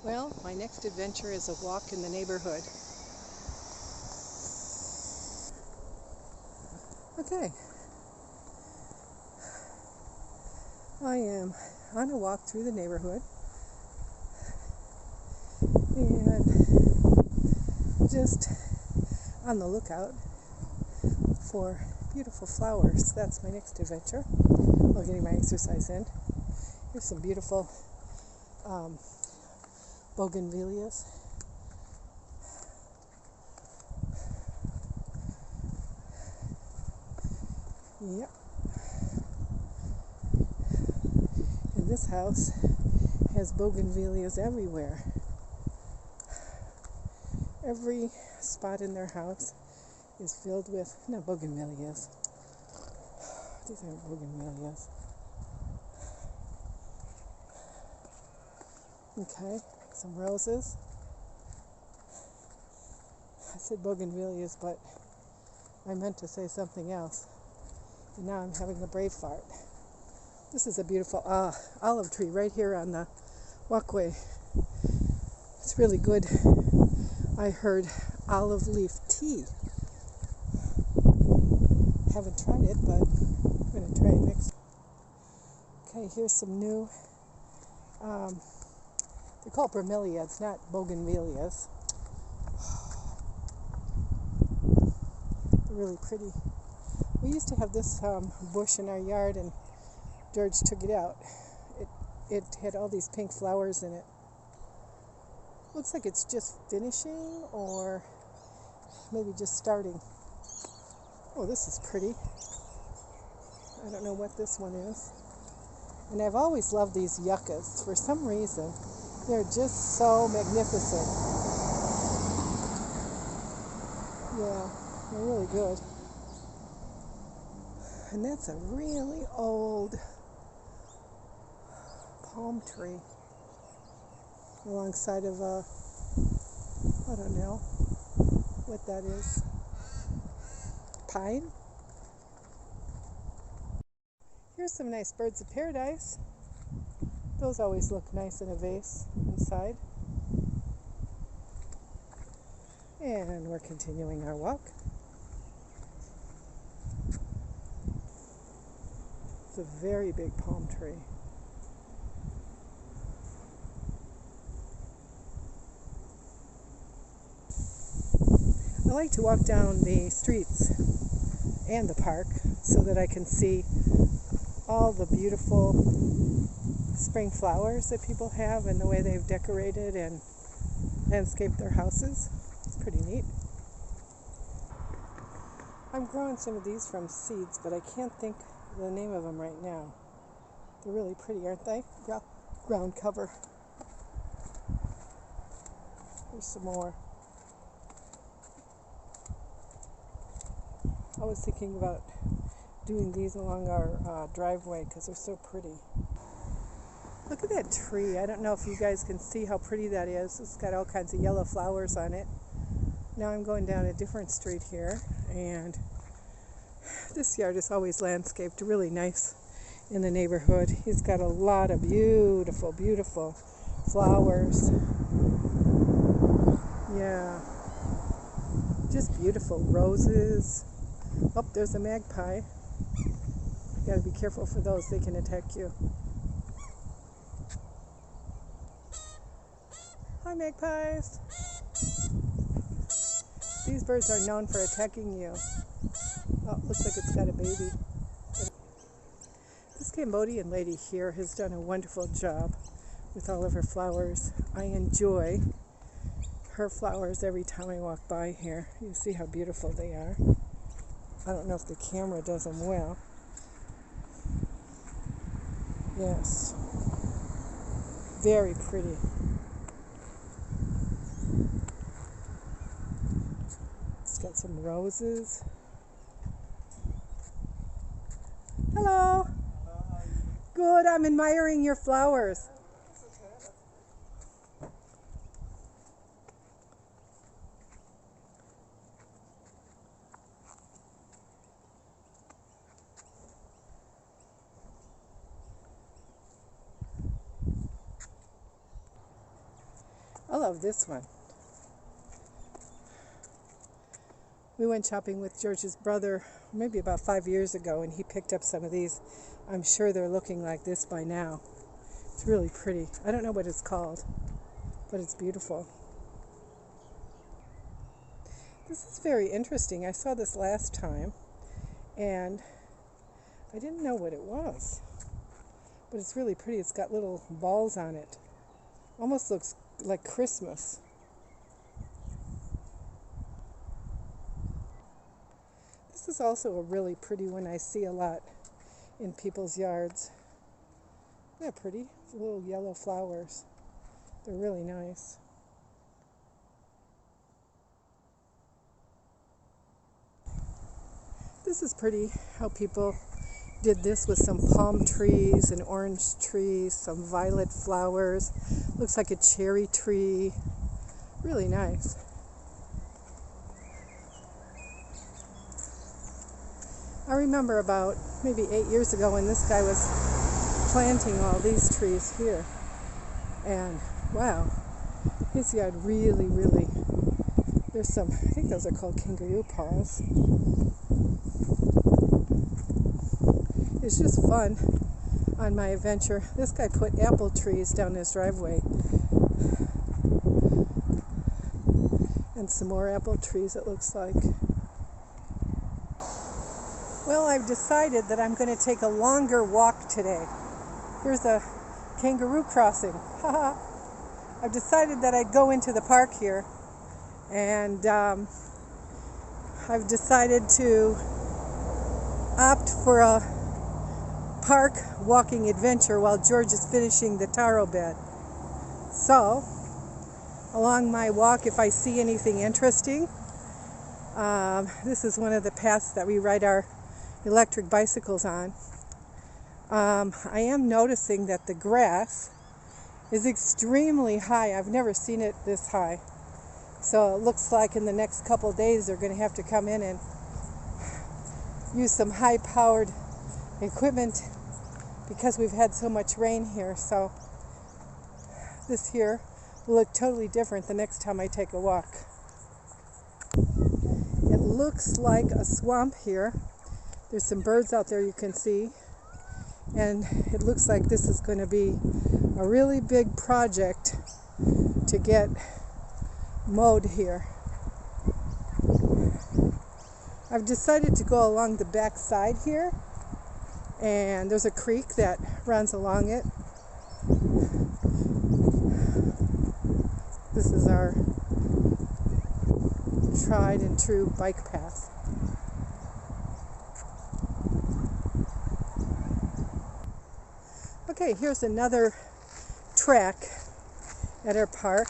Well, my next adventure is a walk in the neighborhood. Okay, I am on a walk through the neighborhood and just on the lookout for beautiful flowers. That's my next adventure. While getting my exercise in. Here's some beautiful bougainvilleas. Yep. And this house has bougainvilleas everywhere. Every spot in their house is filled with, not bougainvilleas. These aren't bougainvilleas. Okay, some roses. I said bougainvilleas, but I meant to say something else. And now I'm having a brain fart. This is a beautiful olive tree right here on the walkway. It's really good. I heard olive leaf tea. Haven't tried it, but I'm going to try it next. Okay, here's some new, they're called bromeliads, not bougainvilleas. They're really pretty. We used to have this bush in our yard, and George took it out. It had all these pink flowers in it. Looks like it's just finishing, or maybe just starting. Oh, this is pretty. I don't know what this one is. And I've always loved these yuccas. For some reason, they're just so magnificent. Yeah, they're really good. And that's a really old palm tree alongside of a, I don't know what that is. Pine? Here's some nice birds of paradise. Those always look nice in a vase inside. And we're continuing our walk. It's a very big palm tree. I like to walk down the streets and the park so that I can see all the beautiful spring flowers that people have and the way they've decorated and landscaped their houses. It's pretty neat. I'm growing some of these from seeds, but I can't think the name of them right now. They're really pretty, aren't they? Ground cover. Here's some more. I was thinking about doing these along our driveway because they're so pretty. Look at that tree. I don't know if you guys can see how pretty that is. It's got all kinds of yellow flowers on it. Now I'm going down a different street here, and this yard is always landscaped really nice in the neighborhood. He's got a lot of beautiful, beautiful flowers. Yeah, just beautiful roses. Oh, there's a magpie. You gotta be careful for those, they can attack you. Hi, magpies. These birds are known for attacking you. Oh, looks like it's got a baby. This Cambodian lady here has done a wonderful job with all of her flowers. I enjoy her flowers every time I walk by here. You see how beautiful they are. I don't know if the camera does them well. Yes. Very pretty. It's got some roses. Hello. Good, I'm admiring your flowers. I love this one. We went shopping with George's brother maybe about 5 years ago, and he picked up some of these. I'm sure they're looking like this by now. It's really pretty. I don't know what it's called, but it's beautiful. This is very interesting. I saw this last time, and I didn't know what it was, but it's really pretty. It's got little balls on it. Almost looks like Christmas. This is also a really pretty one I see a lot in people's yards. Isn't that pretty? It's little yellow flowers. They're really nice. This is pretty, how people did this with some palm trees and orange trees, some violet flowers. Looks like a cherry tree. Really nice. I remember about maybe 8 years ago when this guy was planting all these trees here. And wow, his yard really, there's some, I think those are called kangaroo paws. It's just fun on my adventure. This guy put apple trees down his driveway. And some more apple trees, it looks like. Well, I've decided that I'm going to take a longer walk today. Here's a kangaroo crossing. Haha. I've decided that I'd go into the park here, and I've decided to opt for a park walking adventure while George is finishing the taro bed. So, along my walk, if I see anything interesting, this is one of the paths that we ride our electric bicycles on. I am noticing that the grass is extremely high. I've never seen it this high. So it looks like in the next couple of days they're going to have to come in and use some high-powered equipment because we've had so much rain here. So this here will look totally different the next time I take a walk. It looks like a swamp here. There's some birds out there you can see, and it looks like this is going to be a really big project to get mowed here. I've decided to go along the back side here, and there's a creek that runs along it. This is our tried and true bike path. Okay, here's another track at our park.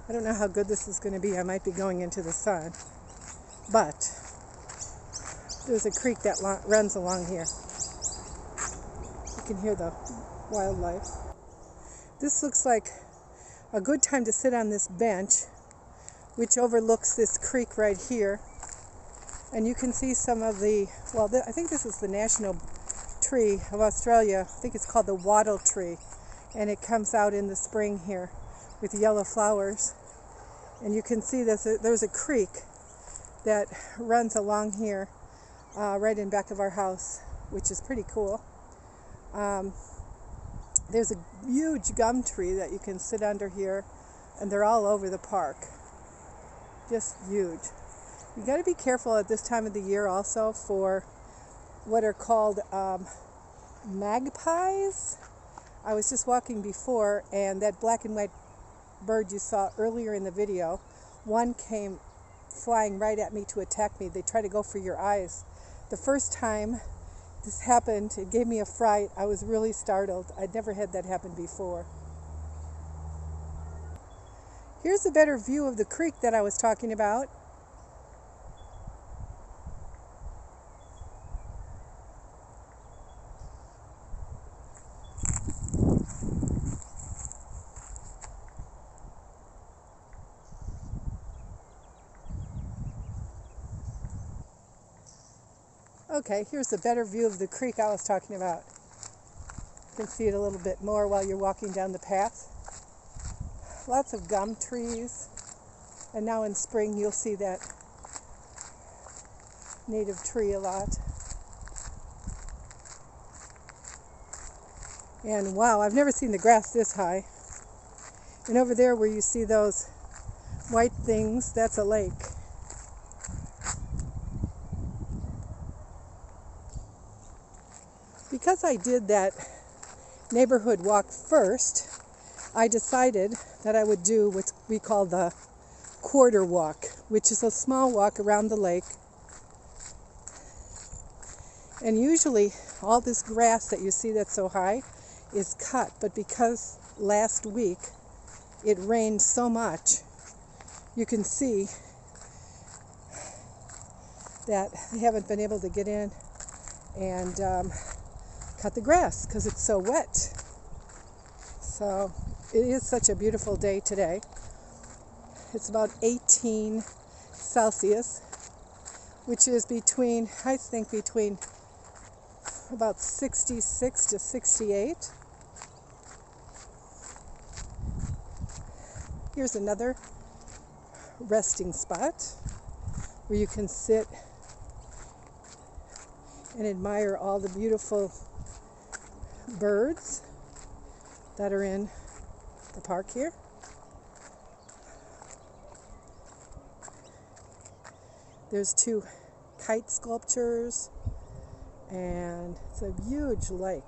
I don't know how good this is going to be. I might be going into the sun. But there's a creek that runs along here. You can hear the wildlife. This looks like a good time to sit on this bench, which overlooks this creek right here. And you can see some of the, well, I think this is the national tree of Australia. I think it's called the wattle tree, and it comes out in the spring here with yellow flowers. And you can see there's a creek that runs along here right in back of our house, which is pretty cool. There's a huge gum tree that you can sit under here, and they're all over the park. Just huge. You got to be careful at this time of the year also for what are called magpies. I was just walking before, and that black and white bird you saw earlier in the video, one came flying right at me to attack me. They try to go for your eyes. The first time this happened, it gave me a fright. I was really startled. I'd never had that happen before. Here's a better view of the creek that I was talking about. Okay, here's a better view of the creek I was talking about. You can see it a little bit more while you're walking down the path. lots of gum trees. And now in spring you'll see that native tree a lot. And wow, I've never seen the grass this high. And over there where you see those white things, that's a lake. Because I did that neighborhood walk first, I decided that I would do what we call the quarter walk, which is a small walk around the lake. And usually all this grass that you see that's so high is cut, but because last week it rained so much, you can see that they haven't been able to get in and cut the grass because it's so wet. So it is such a beautiful day today. It's about 18 Celsius, which is between about 66 to 68. Here's another resting spot where you can sit and admire all the beautiful birds that are in the park here. There's 2 kite sculptures, and it's a huge lake.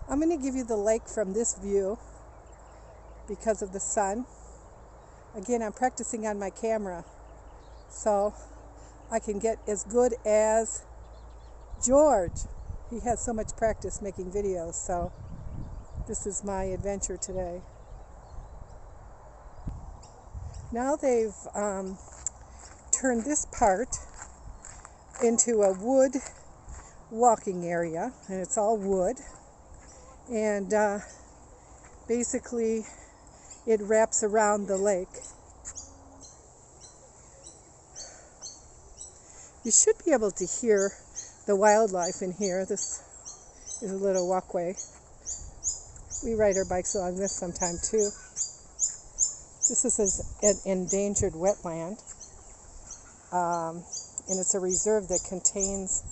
I'm going to give you the lake from this view because of the sun. Again, I'm practicing on my camera so I can get as good as George. He has so much practice making videos, so this is my adventure today. Now they've turned this part into a wood walking area, and it's all wood. And basically it wraps around the lake. You should be able to hear the wildlife in here. This is a little walkway. We ride our bikes along this sometime too. This is an endangered wetland, and it's a reserve that contains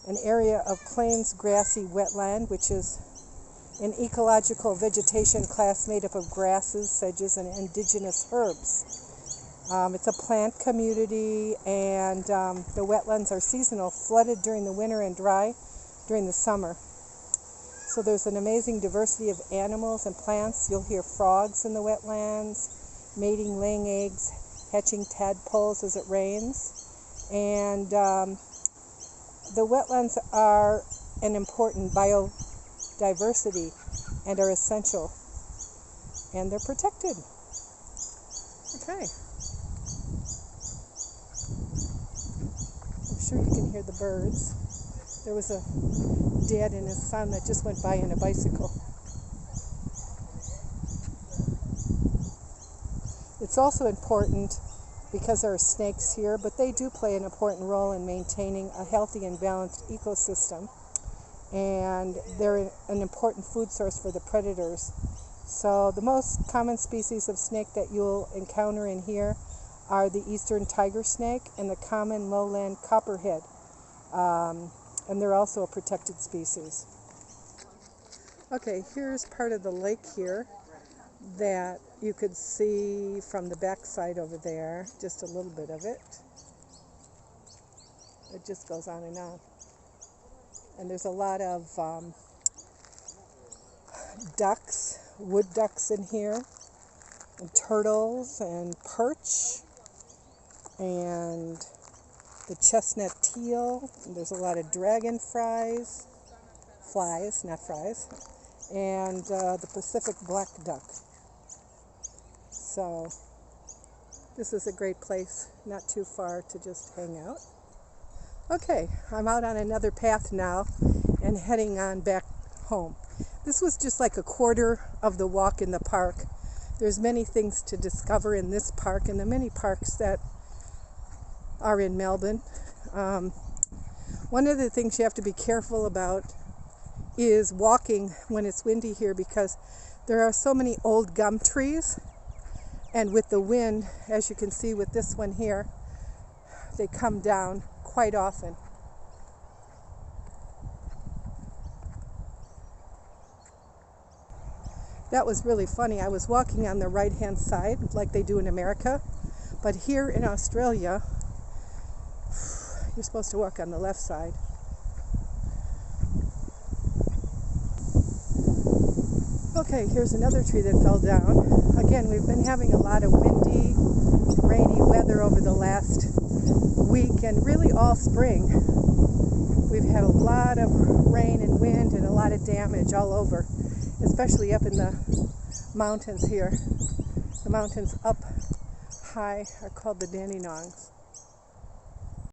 an area of plains grassy wetland, which is an ecological vegetation class made up of grasses, sedges, and indigenous herbs. It's a plant community, and the wetlands are seasonal, flooded during the winter and dry during the summer. So there's an amazing diversity of animals and plants. You'll hear frogs in the wetlands, mating, laying eggs, hatching tadpoles as it rains. And the wetlands are an important biodiversity and are essential, and they're protected. Okay. I'm sure you can hear the birds. There was a dad and his son that just went by on a bicycle. It's also important because there are snakes here, but they do play an important role in maintaining a healthy and balanced ecosystem. And they're an important food source for the predators. So the most common species of snake that you'll encounter in here are the eastern tiger snake and the common lowland copperhead. And they're also a protected species. Okay, here's part of the lake here that you could see from the back side over there, just a little bit of it. It just goes on and on. And there's a lot of ducks, wood ducks in here, and turtles and perch, and the chestnut teal. And there's a lot of dragonflies, and the Pacific black duck. So this is a great place, not too far to just hang out. Okay, I'm out on another path now and heading on back home. This was just like a quarter of the walk in the park. There's many things to discover in this park and the many parks that are in Melbourne. One of the things you have to be careful about is walking when it's windy here, because there are so many old gum trees, and with the wind, as you can see with this one here, they come down quite often. That was really funny. I was walking on the right-hand side like they do in America, but here in Australia, you're supposed to walk on the left side. Okay, here's another tree that fell down. Again, we've been having a lot of windy, rainy weather over the last week and really all spring. We've had a lot of rain and wind and a lot of damage all over, especially up in the mountains here. The mountains up high are called the Dandenongs.